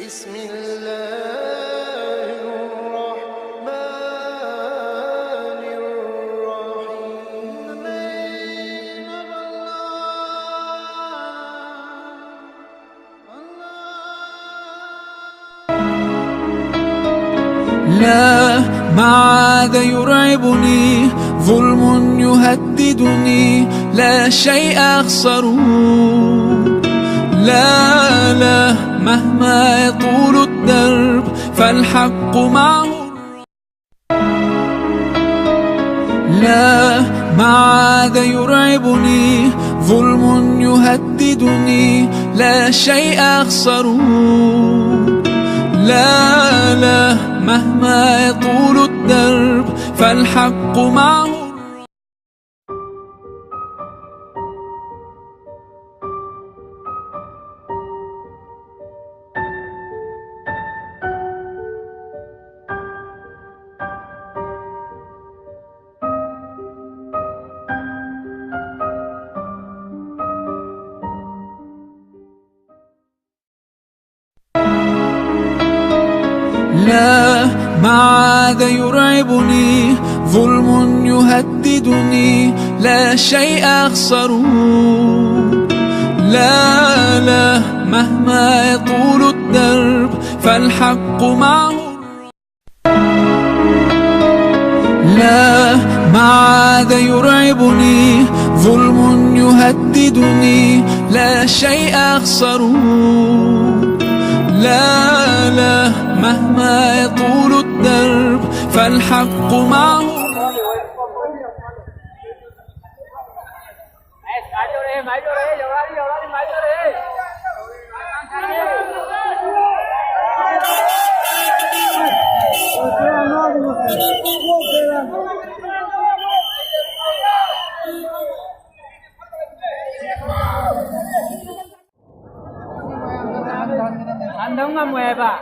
بسم الله الرحمن الرحيم. لا، ما عاد يرعبني ظلم يهددني، لا شيء أخسره. لا لا، مهما يطول الدرب فالحق معه. لا، ما عاد يرعبني ظلم يهددني، لا شيء أخسره. لا لا، مهما يطول الدرب فالحق معه. لا، ما عاد يرعبني ظلم يهددني، لا شيء أخسره. لا لا، مهما يطول الدرب فالحق معه. لا، ما عاد يرعبني ظلم يهددني، لا شيء أخسره. لا لا، مهما يطول الدرب فالحق معه. Andong nggak mau ya Pak?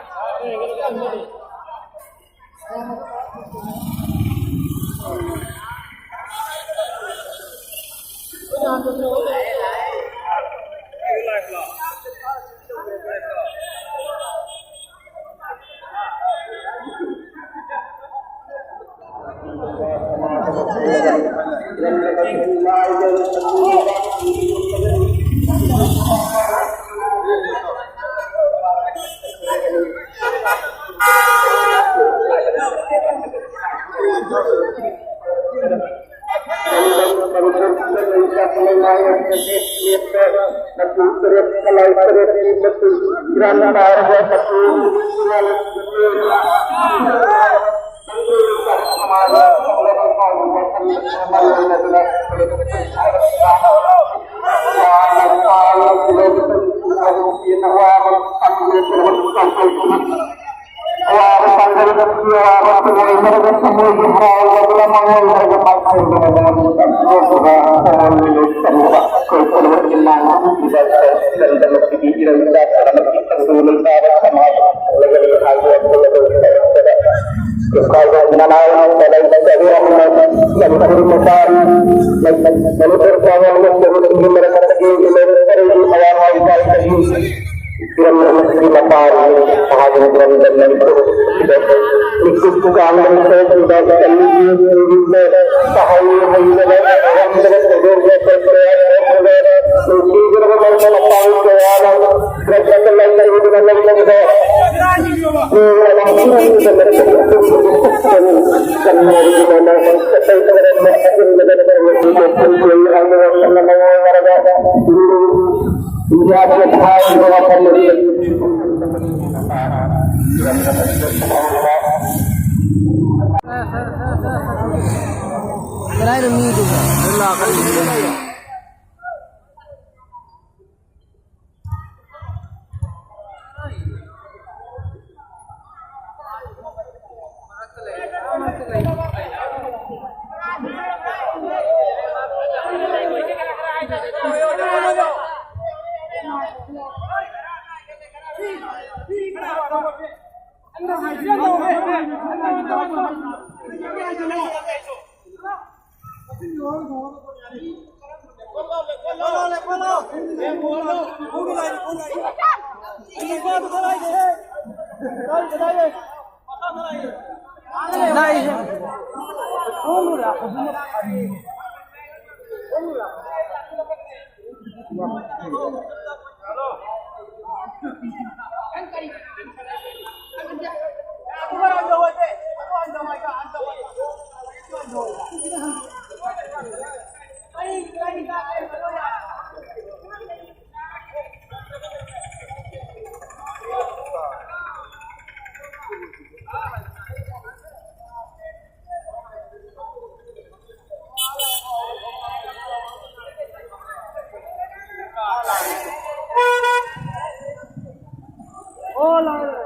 Hola.